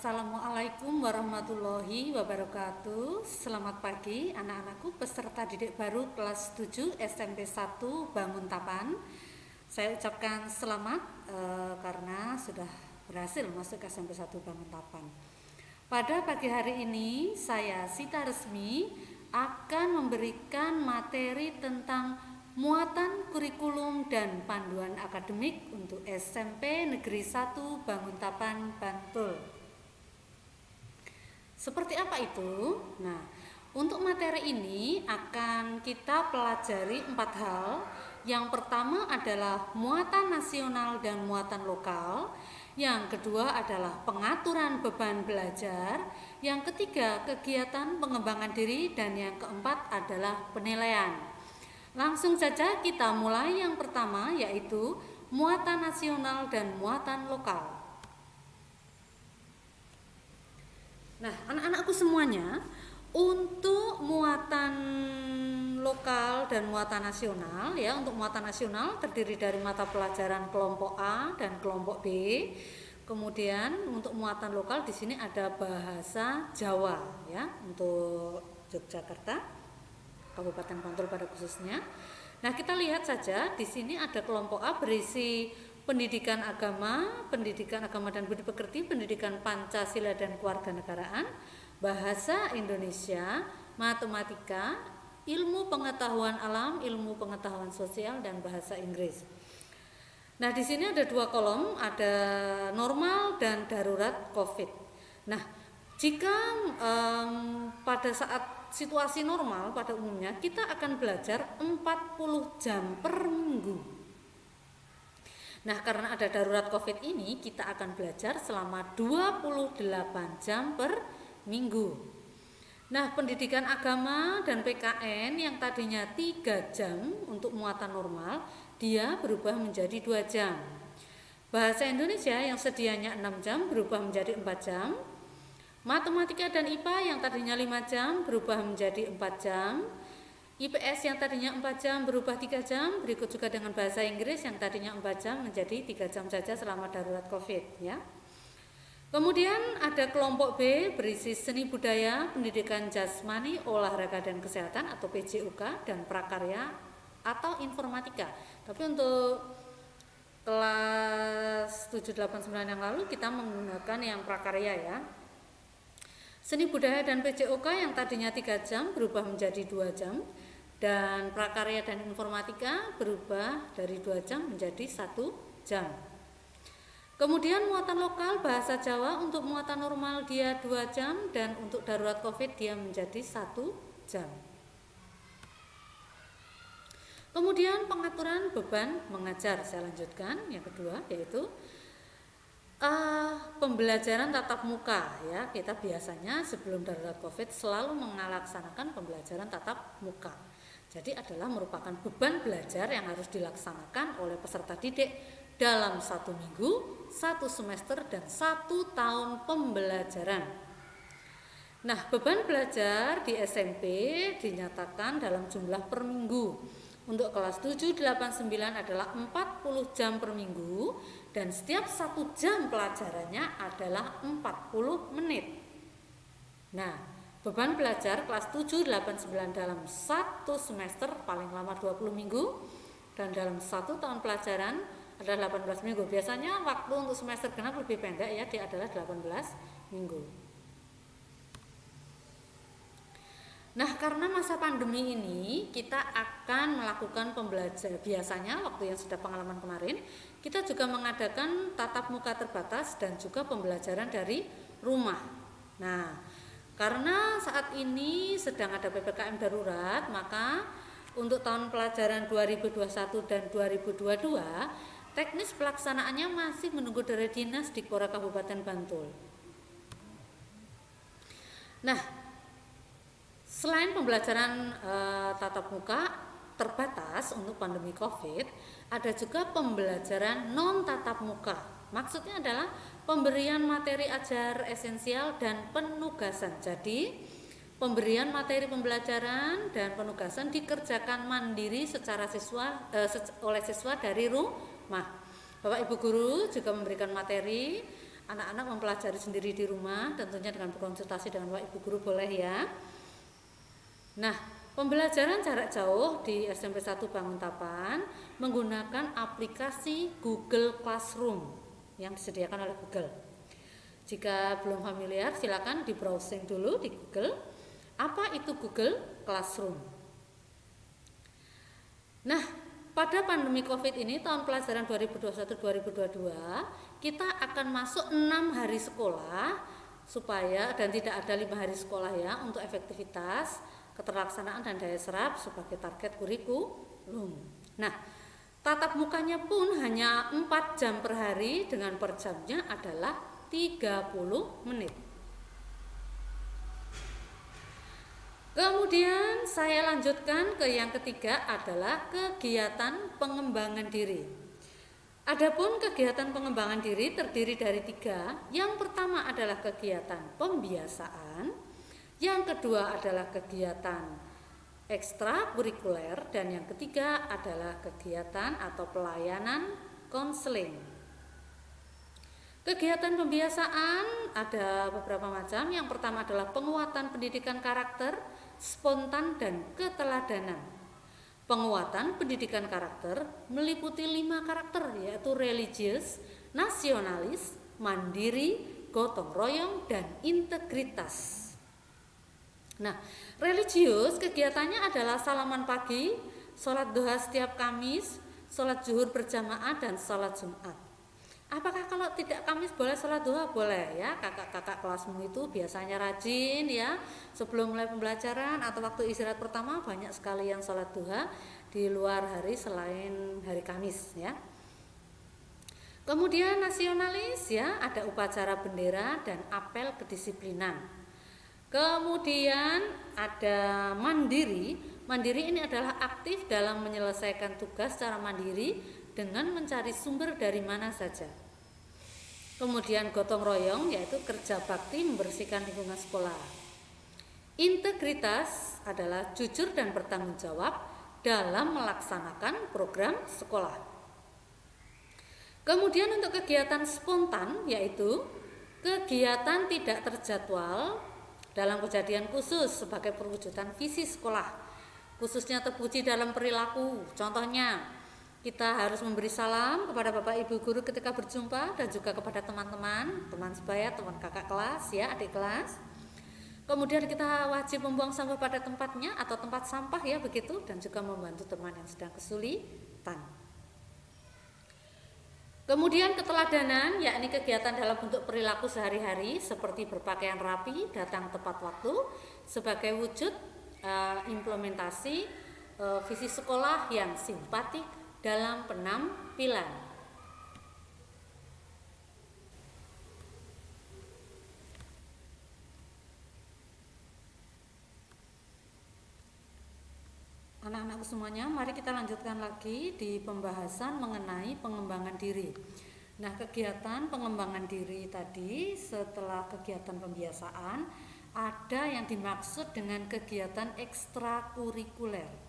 Assalamualaikum warahmatullahi wabarakatuh. Selamat pagi anak-anakku peserta didik baru kelas 7 SMP 1 Banguntapan. Saya ucapkan selamat karena sudah berhasil masuk ke SMP 1 Banguntapan. Pada pagi hari ini saya Sita Resmi akan memberikan materi tentang muatan kurikulum dan panduan akademik untuk SMP Negeri 1 Banguntapan, Bantul. Seperti apa itu? Nah, untuk materi ini akan kita pelajari 4 hal. Yang pertama adalah muatan nasional dan muatan lokal. Yang kedua adalah pengaturan beban belajar. Yang ketiga, kegiatan pengembangan diri. Dan yang keempat adalah penilaian. Langsung saja kita mulai yang pertama, yaitu muatan nasional dan muatan lokal. Nah, anak-anakku semuanya, untuk muatan lokal dan muatan nasional, ya, untuk muatan nasional terdiri dari mata pelajaran kelompok A dan kelompok B. Kemudian untuk muatan lokal di sini ada bahasa Jawa, ya, untuk Yogyakarta, Kabupaten Bantul pada khususnya. Nah, kita lihat saja di sini ada kelompok A berisi pendidikan agama dan budi pekerti, pendidikan Pancasila dan kewarganegaraan, bahasa Indonesia, matematika, ilmu pengetahuan alam, ilmu pengetahuan sosial, dan bahasa Inggris. Nah, di sini ada 2 kolom, ada normal dan darurat COVID. Nah, jika pada saat situasi normal pada umumnya kita akan belajar 40 jam per minggu. Nah, karena ada darurat COVID ini, kita akan belajar selama 28 jam per minggu. Nah, pendidikan agama dan PKN yang tadinya 3 jam untuk muatan normal, dia berubah menjadi 2 jam. Bahasa Indonesia yang sedianya 6 jam berubah menjadi 4 jam. Matematika dan IPA yang tadinya 5 jam berubah menjadi 4 jam. IPS yang tadinya 4 jam berubah 3 jam. Berikut juga dengan bahasa Inggris yang tadinya 4 jam menjadi 3 jam saja selama darurat COVID, ya. Kemudian ada kelompok B berisi seni budaya, pendidikan jasmani, olahraga dan kesehatan atau PJUK, dan prakarya atau informatika. Tapi untuk kelas 7, 8, 9 yang lalu kita menggunakan yang prakarya, ya. Seni budaya dan PJOK yang tadinya 3 jam berubah menjadi 2 jam, dan prakarya dan informatika berubah dari 2 jam menjadi 1 jam. Kemudian muatan lokal bahasa Jawa untuk muatan normal dia 2 jam, dan untuk darurat COVID dia menjadi 1 jam. Kemudian pengaturan beban mengajar, saya lanjutkan yang kedua, yaitu pembelajaran tatap muka, ya. Kita biasanya sebelum darurat COVID selalu melaksanakan pembelajaran tatap muka. Jadi adalah merupakan beban belajar yang harus dilaksanakan oleh peserta didik dalam 1 minggu, 1 semester, dan 1 tahun pembelajaran. Nah, beban belajar di SMP dinyatakan dalam jumlah per minggu. Untuk kelas 7, 8, 9 adalah 40 jam per minggu, dan setiap 1 jam pelajarannya adalah 40 menit. Nah, beban belajar kelas 7, 8, 9 dalam 1 semester paling lama 20 minggu, dan dalam 1 tahun pelajaran adalah 18 minggu. Biasanya waktu untuk semester genap lebih pendek, ya, dia adalah 18 minggu. Nah, karena masa pandemi ini kita akan melakukan pembelajaran. Biasanya waktu yang sudah pengalaman kemarin, kita juga mengadakan tatap muka terbatas dan juga pembelajaran dari rumah. Nah, karena saat ini sedang ada PPKM darurat, maka untuk tahun pelajaran 2021 dan 2022, teknis pelaksanaannya masih menunggu dari Dinas Dikpora Kabupaten Bantul. Nah, selain pembelajaran tatap muka terbatas untuk pandemi COVID, ada juga pembelajaran non tatap muka. Maksudnya adalah pemberian materi ajar esensial dan penugasan. Jadi, pemberian materi pembelajaran dan penugasan dikerjakan mandiri oleh siswa dari rumah. Bapak Ibu guru juga memberikan materi anak-anak mempelajari sendiri di rumah, tentunya dengan berkonsultasi dengan Pak Ibu Guru boleh ya. Nah, pembelajaran jarak jauh di SMP 1 Banguntapan menggunakan aplikasi Google Classroom yang disediakan oleh Google. Jika belum familiar, silakan di browsing dulu di Google. Apa itu Google Classroom? Nah, pada pandemi COVID ini tahun pelajaran 2021-2022 kita akan masuk 6 hari sekolah supaya dan tidak ada 5 hari sekolah ya untuk efektivitas, keterlaksanaan dan daya serap sebagai target kurikulum. Nah, tatap mukanya pun hanya 4 jam per hari dengan per jamnya adalah 30 menit. Kemudian saya lanjutkan ke yang ketiga adalah kegiatan pengembangan diri. Adapun kegiatan pengembangan diri terdiri dari 3. Yang pertama adalah kegiatan pembiasaan, yang kedua adalah kegiatan ekstrakurikuler, dan yang ketiga adalah kegiatan atau pelayanan konseling. Kegiatan pembiasaan ada beberapa macam. Yang pertama adalah penguatan pendidikan karakter, spontan dan keteladanan. Penguatan pendidikan karakter meliputi 5 karakter, yaitu religius, nasionalis, mandiri, gotong royong, dan integritas. Nah, religius kegiatannya adalah salaman pagi, sholat duha setiap Kamis, sholat zuhur berjamaah, dan sholat Jumat. Apakah kalau tidak Kamis boleh sholat duha? Boleh ya, kakak-kakak kelasmu itu biasanya rajin ya, sebelum mulai pembelajaran atau waktu istirahat pertama banyak sekali yang sholat duha di luar hari selain hari Kamis ya. Kemudian nasionalis ya, ada upacara bendera dan apel kedisiplinan. Kemudian ada mandiri. Mandiri ini adalah aktif dalam menyelesaikan tugas secara mandiri dengan mencari sumber dari mana saja. Kemudian gotong royong yaitu kerja bakti membersihkan lingkungan sekolah. Integritas adalah jujur dan bertanggung jawab dalam melaksanakan program sekolah. Kemudian untuk kegiatan spontan yaitu kegiatan tidak terjadwal dalam kejadian khusus sebagai perwujudan visi sekolah, khususnya terpuji dalam perilaku. Contohnya, kita harus memberi salam kepada Bapak Ibu Guru ketika berjumpa dan juga kepada teman-teman, teman sebaya, teman kakak kelas ya, adik kelas. Kemudian kita wajib membuang sampah pada tempatnya atau tempat sampah ya begitu, dan juga membantu teman yang sedang kesulitan. Kemudian keteladanan yakni kegiatan dalam bentuk perilaku sehari-hari seperti berpakaian rapi, datang tepat waktu sebagai wujud implementasi visi sekolah yang simpatik dalam penampilan. Anak-anakku semuanya, mari kita lanjutkan lagi di pembahasan mengenai pengembangan diri. Nah, kegiatan pengembangan diri tadi setelah kegiatan pembiasaan ada yang dimaksud dengan kegiatan ekstrakurikuler.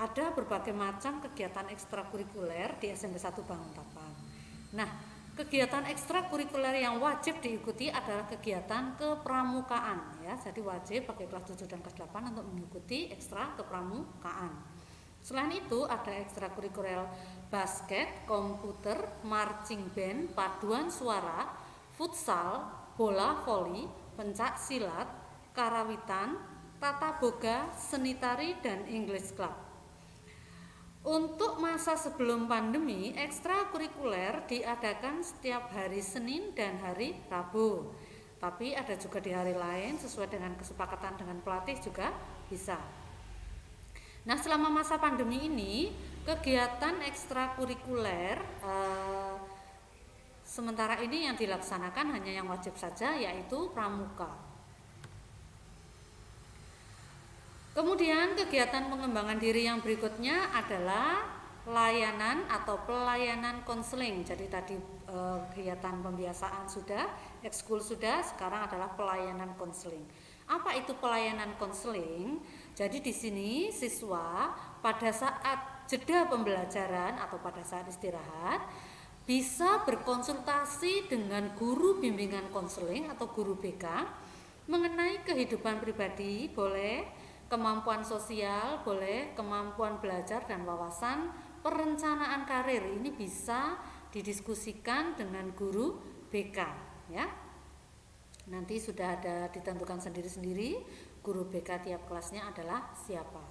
Ada berbagai macam kegiatan ekstrakurikuler di SMP 1 Banguntapan. Nah, kegiatan ekstrakurikuler yang wajib diikuti adalah kegiatan kepramukaan ya. Jadi wajib bagi kelas 7 dan kelas 8 untuk mengikuti ekstra kepramukaan. Selain itu ada ekstrakurikuler basket, komputer, marching band, paduan suara, futsal, bola voli, pencak silat, karawitan, tata boga, seni tari, dan English Club. Untuk masa sebelum pandemi, ekstrakurikuler diadakan setiap hari Senin dan hari Rabu. Tapi ada juga di hari lain sesuai dengan kesepakatan dengan pelatih juga bisa. Nah, selama masa pandemi ini, kegiatan ekstrakurikuler sementara ini yang dilaksanakan hanya yang wajib saja, yaitu pramuka. Kemudian kegiatan pengembangan diri yang berikutnya adalah layanan atau pelayanan konseling. Jadi tadi kegiatan pembiasaan sudah, ekskul sudah, sekarang adalah pelayanan konseling. Apa itu pelayanan konseling? Jadi di sini siswa pada saat jeda pembelajaran atau pada saat istirahat bisa berkonsultasi dengan guru bimbingan konseling atau guru BK mengenai kehidupan pribadi, boleh, kemampuan sosial, boleh, kemampuan belajar dan wawasan, perencanaan karir. Ini bisa didiskusikan dengan guru BK, ya. Nanti sudah ada ditentukan sendiri-sendiri guru BK tiap kelasnya adalah siapa.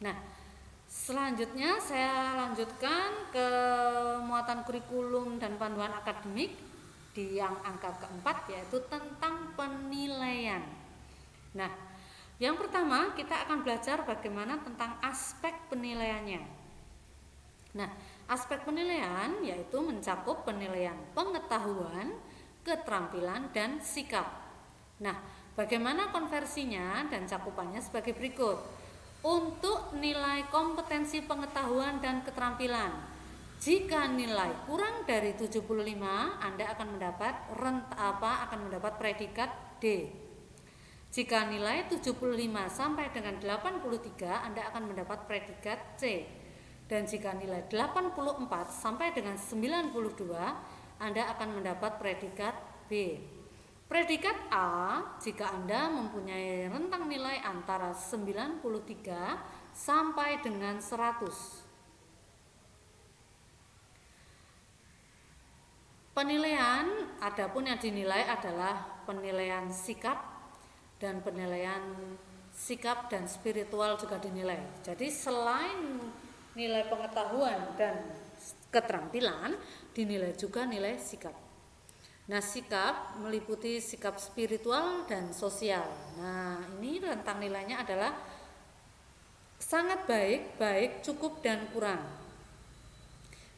Nah, selanjutnya saya lanjutkan ke muatan kurikulum dan panduan akademik di yang angka keempat, yaitu tentang penilaian. Nah, yang pertama kita akan belajar bagaimana tentang aspek penilaiannya. Nah, aspek penilaian yaitu mencakup penilaian pengetahuan, keterampilan, dan sikap. Nah, bagaimana konversinya dan cakupannya sebagai berikut. Untuk nilai kompetensi pengetahuan dan keterampilan, jika nilai kurang dari 75, Anda akan mendapat predikat D. Jika nilai 75 sampai dengan 83, Anda akan mendapat predikat C. Dan jika nilai 84 sampai dengan 92, Anda akan mendapat predikat B. Predikat A jika Anda mempunyai rentang nilai antara 93 sampai dengan 100. Penilaian adapun yang dinilai adalah penilaian sikap dan penilaian sikap dan spiritual juga dinilai. Jadi selain nilai pengetahuan dan keterampilan, dinilai juga nilai sikap. Nah, sikap meliputi sikap spiritual dan sosial. Nah, ini rentang nilainya adalah sangat baik, baik, cukup, dan kurang.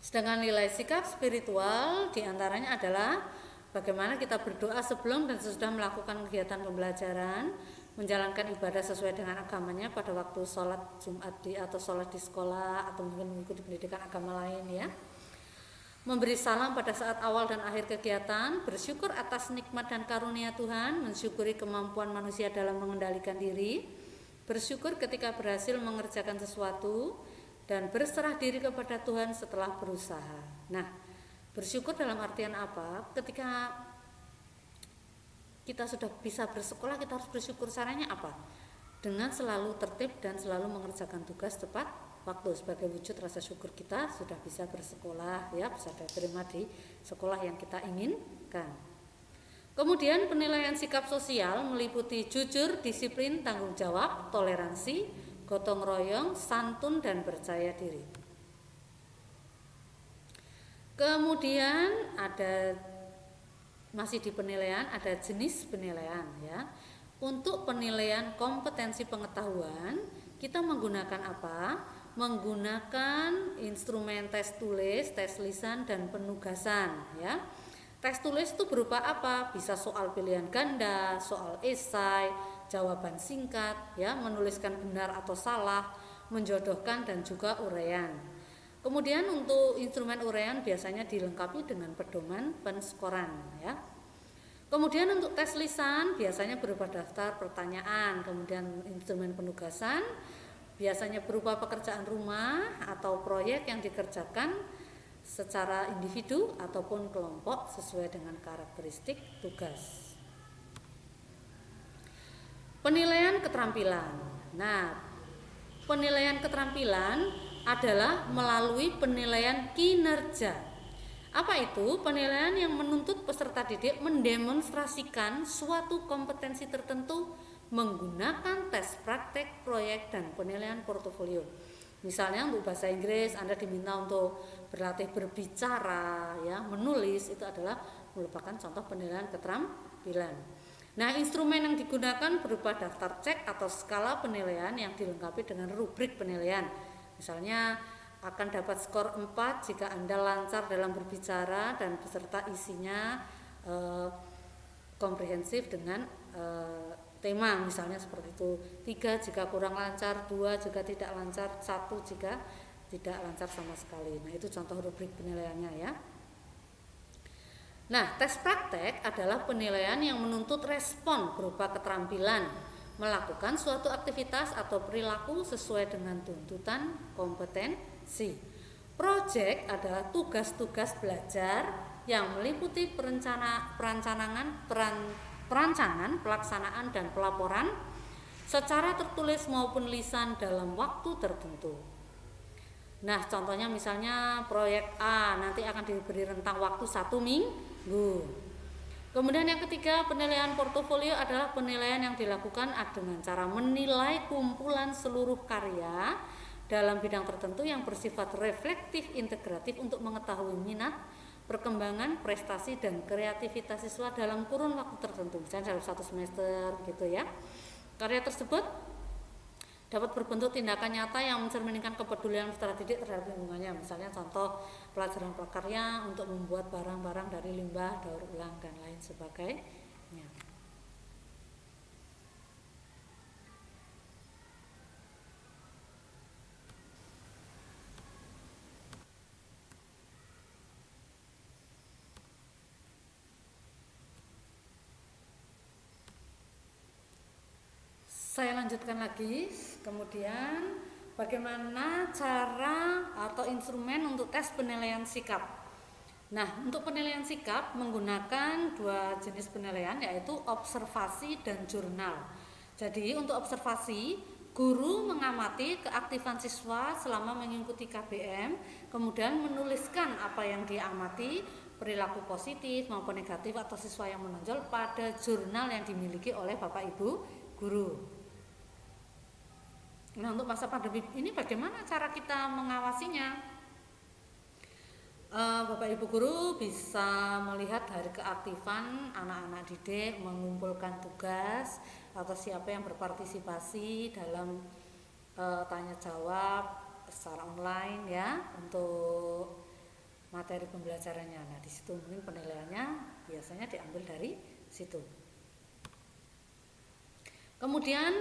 Sedangkan nilai sikap spiritual diantaranya adalah bagaimana kita berdoa sebelum dan sesudah melakukan kegiatan pembelajaran, menjalankan ibadah sesuai dengan agamanya pada waktu sholat Jumat atau sholat di sekolah, atau mungkin mengikuti pendidikan agama lain, ya. Memberi salam pada saat awal dan akhir kegiatan, bersyukur atas nikmat dan karunia Tuhan, mensyukuri kemampuan manusia dalam mengendalikan diri, bersyukur ketika berhasil mengerjakan sesuatu, dan berserah diri kepada Tuhan setelah berusaha. Nah, bersyukur dalam artian apa? Ketika kita sudah bisa bersekolah, kita harus bersyukur. Caranya apa? Dengan selalu tertib dan selalu mengerjakan tugas tepat waktu, sebagai wujud rasa syukur kita sudah bisa bersekolah, ya, bisa diterima di sekolah yang kita inginkan. Kemudian penilaian sikap sosial meliputi jujur, disiplin, tanggung jawab, toleransi, gotong royong, santun, dan percaya diri. Kemudian masih di penilaian ada jenis penilaian, ya. Untuk penilaian kompetensi pengetahuan kita menggunakan apa? Menggunakan instrumen tes tulis, tes lisan, dan penugasan, ya. Tes tulis itu berupa apa? Bisa soal pilihan ganda, soal esai, jawaban singkat, ya, menuliskan benar atau salah, menjodohkan, dan juga uraian. Kemudian untuk instrumen uraian biasanya dilengkapi dengan pedoman penskoran, ya. Kemudian untuk tes lisan biasanya berupa daftar pertanyaan. Kemudian instrumen penugasan biasanya berupa pekerjaan rumah atau proyek yang dikerjakan secara individu ataupun kelompok sesuai dengan karakteristik tugas. Penilaian keterampilan. Nah, penilaian keterampilan adalah melalui penilaian kinerja. Apa itu? Penilaian yang menuntut peserta didik mendemonstrasikan suatu kompetensi tertentu menggunakan tes praktek, proyek, dan penilaian portofolio. Misalnya untuk bahasa Inggris Anda diminta untuk berlatih berbicara, ya, menulis, itu adalah merupakan contoh penilaian keterampilan. Nah, instrumen yang digunakan berupa daftar cek atau skala penilaian yang dilengkapi dengan rubrik penilaian. Misalnya akan dapat skor 4 jika Anda lancar dalam berbicara dan beserta isinya komprehensif dengan tema, misalnya seperti itu. 3 jika kurang lancar, 2 jika tidak lancar, 1 jika tidak lancar sama sekali. Nah, itu contoh rubrik penilaiannya, ya. Nah, tes praktek adalah penilaian yang menuntut respon berupa keterampilan melakukan suatu aktivitas atau perilaku sesuai dengan tuntutan kompetensi. Project adalah tugas-tugas belajar yang meliputi perancangan, pelaksanaan, dan pelaporan secara tertulis maupun lisan dalam waktu tertentu. Nah, contohnya misalnya proyek A nanti akan diberi rentang waktu 1 minggu. Kemudian yang ketiga, penilaian portofolio adalah penilaian yang dilakukan dengan cara menilai kumpulan seluruh karya dalam bidang tertentu yang bersifat reflektif integratif untuk mengetahui minat, perkembangan, prestasi, dan kreativitas siswa dalam kurun waktu tertentu, misalnya dalam 1 semester gitu ya. Karya tersebut dapat berbentuk tindakan nyata yang mencerminkan kepedulian peserta didik terhadap lingkungannya. Misalnya contoh pelajaran prakarya untuk membuat barang-barang dari limbah, daur ulang, dan lain sebagainya. Saya lanjutkan lagi. Kemudian bagaimana cara atau instrumen untuk tes penilaian sikap. Nah, untuk penilaian sikap menggunakan 2 jenis penilaian, yaitu observasi dan jurnal. Jadi untuk observasi, guru mengamati keaktifan siswa selama mengikuti KBM, kemudian menuliskan apa yang diamati, perilaku positif maupun negatif atau siswa yang menonjol pada jurnal yang dimiliki oleh Bapak Ibu guru. Nah, untuk masa pandemi ini bagaimana cara kita mengawasinya? Bapak Ibu guru bisa melihat dari keaktifan anak-anak didik mengumpulkan tugas atau siapa yang berpartisipasi dalam tanya jawab secara online ya untuk materi pembelajarannya. Nah, di situ mungkin penilaiannya biasanya diambil dari situ. Kemudian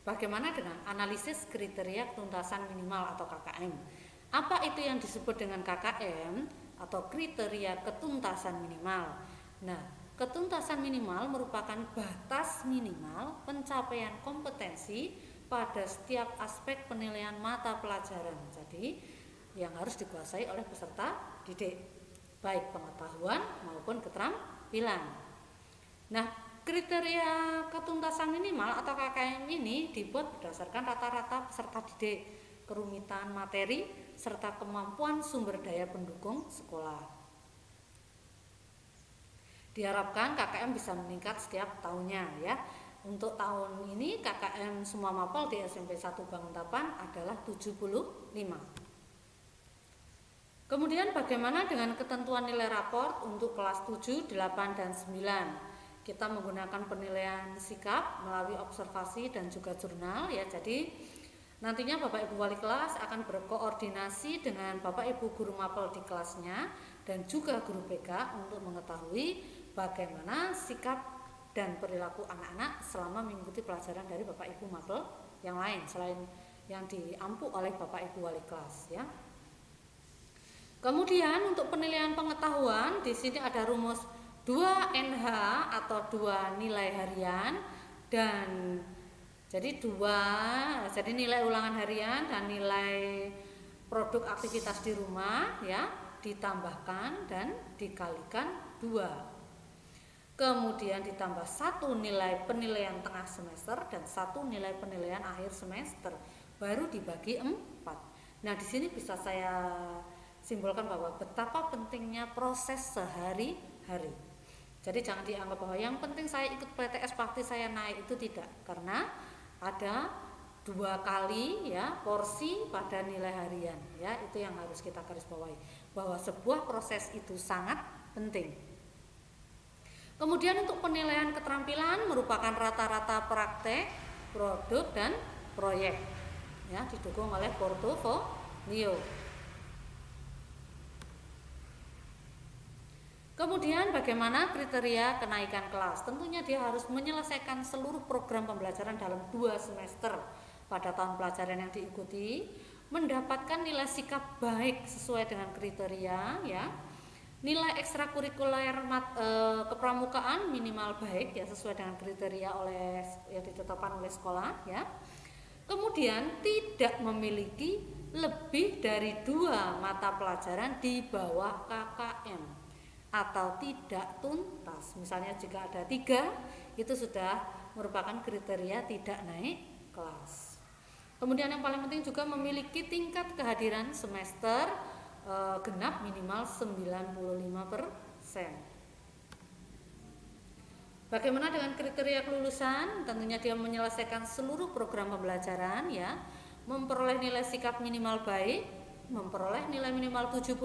bagaimana dengan analisis kriteria ketuntasan minimal atau KKM? Apa itu yang disebut dengan KKM atau kriteria ketuntasan minimal? Nah, ketuntasan minimal merupakan batas minimal pencapaian kompetensi pada setiap aspek penilaian mata pelajaran. Jadi, yang harus dikuasai oleh peserta didik, baik pengetahuan maupun keterampilan. Nah, kriteria ketuntasan minimal atau KKM ini dibuat berdasarkan rata-rata peserta didik, kerumitan materi, serta kemampuan sumber daya pendukung sekolah. Diharapkan KKM bisa meningkat setiap tahunnya ya. Untuk tahun ini KKM semua mapel di SMP 1 Banguntapan adalah 75. Kemudian bagaimana dengan ketentuan nilai raport untuk kelas 7, 8, dan 9? Kita menggunakan penilaian sikap melalui observasi dan juga jurnal ya. Jadi nantinya Bapak Ibu wali kelas akan berkoordinasi dengan Bapak Ibu guru mapel di kelasnya dan juga guru BK untuk mengetahui bagaimana sikap dan perilaku anak-anak selama mengikuti pelajaran dari Bapak Ibu mapel yang lain selain yang diampu oleh Bapak Ibu wali kelas ya. Kemudian untuk penilaian pengetahuan di sini ada rumus 2NH atau 2 nilai harian dan jadi nilai ulangan harian dan nilai produk aktivitas di rumah ya ditambahkan dan dikalikan 2. Kemudian ditambah 1 nilai penilaian tengah semester dan 1 nilai penilaian akhir semester baru dibagi 4. Nah, di sini bisa saya simbolkan bahwa betapa pentingnya proses sehari-hari. Jadi jangan dianggap bahwa yang penting saya ikut PTS pasti saya naik, itu tidak, karena ada 2 kali ya porsi pada nilai harian ya, itu yang harus kita garis bawahi bahwa sebuah proses itu sangat penting. Kemudian untuk penilaian keterampilan merupakan rata-rata praktek, produk, dan proyek ya, didukung oleh portofolio. Kemudian bagaimana kriteria kenaikan kelas? Tentunya dia harus menyelesaikan seluruh program pembelajaran dalam 2 semester pada tahun pelajaran yang diikuti, mendapatkan nilai sikap baik sesuai dengan kriteria ya, nilai ekstrakurikuler kepramukaan minimal baik ya sesuai dengan kriteria yang ditetapkan oleh sekolah ya. Kemudian tidak memiliki lebih dari 2 mata pelajaran di bawah KKM atau tidak tuntas. Misalnya jika ada 3, itu sudah merupakan kriteria tidak naik kelas. Kemudian yang paling penting juga memiliki tingkat kehadiran semester genap minimal 95%. Bagaimana dengan kriteria kelulusan? Tentunya dia menyelesaikan seluruh program pembelajaran ya, memperoleh nilai sikap minimal baik, memperoleh nilai minimal 70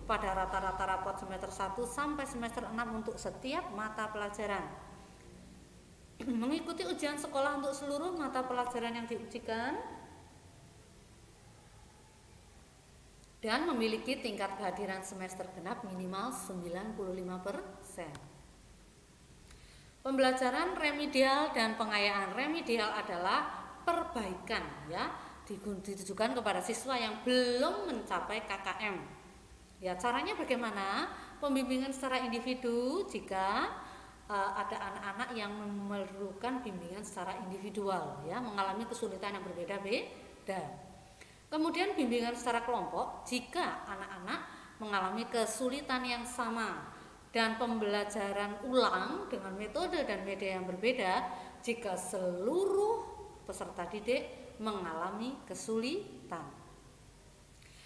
pada rata-rata rapot semester 1 sampai semester 6 untuk setiap mata pelajaran. Mengikuti ujian sekolah untuk seluruh mata pelajaran yang diujikan dan memiliki tingkat kehadiran semester genap minimal 95%. Pembelajaran remedial dan pengayaan. Remedial adalah perbaikan ya, ditujukan kepada siswa yang belum mencapai KKM. Ya, caranya bagaimana? Pembimbingan secara individu jika ada anak-anak yang memerlukan bimbingan secara individual ya, mengalami kesulitan yang berbeda-beda. Kemudian bimbingan secara kelompok jika anak-anak mengalami kesulitan yang sama, dan pembelajaran ulang dengan metode dan media yang berbeda jika seluruh peserta didik mengalami kesulitan.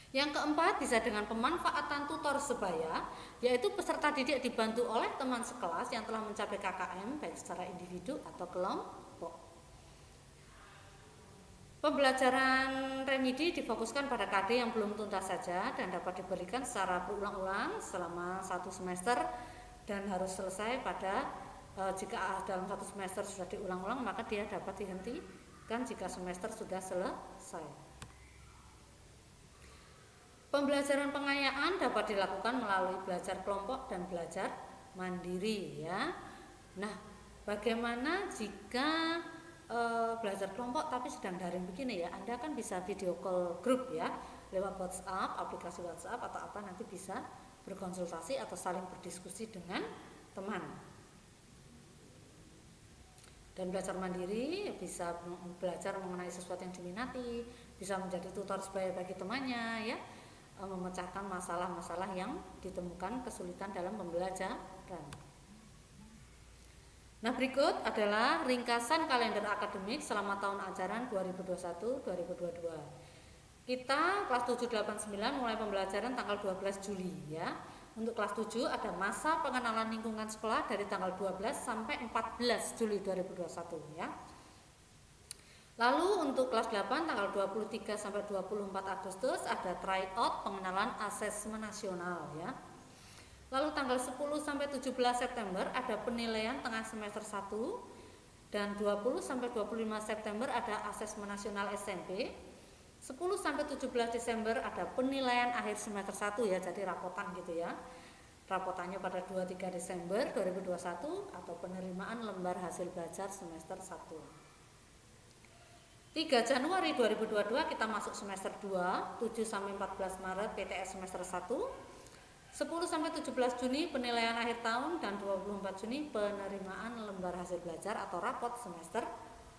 Yang keempat, bisa dengan pemanfaatan tutor sebaya, yaitu peserta didik dibantu oleh teman sekelas yang telah mencapai KKM baik secara individu atau kelompok. Pembelajaran remedi difokuskan pada KD yang belum tuntas saja dan dapat diberikan secara berulang-ulang selama 1 semester dan harus selesai pada jika dalam 1 semester sudah diulang-ulang maka dia dapat dihentikan jika semester sudah selesai. Pembelajaran pengayaan dapat dilakukan melalui belajar kelompok dan belajar mandiri ya. Nah, bagaimana jika belajar kelompok tapi sedang daring begini ya, Anda kan bisa video call grup ya lewat WhatsApp, aplikasi WhatsApp atau apa, nanti bisa berkonsultasi atau saling berdiskusi dengan teman. Dan belajar mandiri bisa belajar mengenai sesuatu yang diminati, bisa menjadi tutor sebaya bagi temannya ya, memecahkan masalah-masalah yang ditemukan kesulitan dalam pembelajaran. Nah, berikut adalah ringkasan kalender akademik selama tahun ajaran 2021-2022. Kita kelas 789 mulai pembelajaran tanggal 12 Juli ya. Untuk kelas 7 ada masa pengenalan lingkungan sekolah dari tanggal 12 sampai 14 Juli 2021 ya. Lalu untuk kelas 8 tanggal 23 sampai 24 Agustus ada tryout pengenalan asesmen nasional ya. Lalu tanggal 10 sampai 17 September ada penilaian tengah semester 1 dan 20 sampai 25 September ada asesmen nasional SMP. 10 sampai 17 Desember ada penilaian akhir semester 1 ya, jadi rapotan gitu ya. Rapotannya pada 23 Desember 2021 atau penerimaan lembar hasil belajar semester 1. 3 Januari 2022 kita masuk semester 2, 7 sampai 14 Maret PTS semester 1. 10 sampai 17 Juni penilaian akhir tahun dan 24 Juni penerimaan lembar hasil belajar atau rapot semester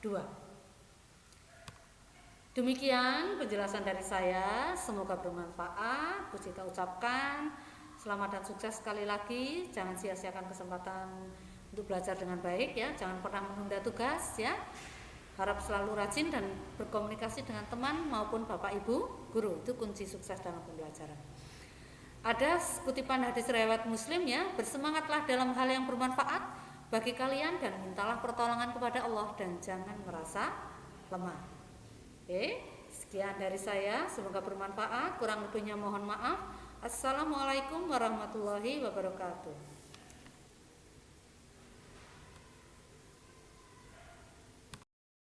2. Demikian penjelasan dari saya, semoga bermanfaat. Kita ucapkan selamat dan sukses sekali lagi. Jangan sia-siakan kesempatan untuk belajar dengan baik ya, jangan pernah menunda tugas ya. Harap selalu rajin dan berkomunikasi dengan teman maupun Bapak Ibu guru, itu kunci sukses dalam pembelajaran. Ada kutipan hadis riwayat Muslim ya, bersemangatlah dalam hal yang bermanfaat bagi kalian dan mintalah pertolongan kepada Allah dan jangan merasa lemah. Oke, sekian dari saya, semoga bermanfaat, kurang lebihnya mohon maaf. Assalamualaikum warahmatullahi wabarakatuh.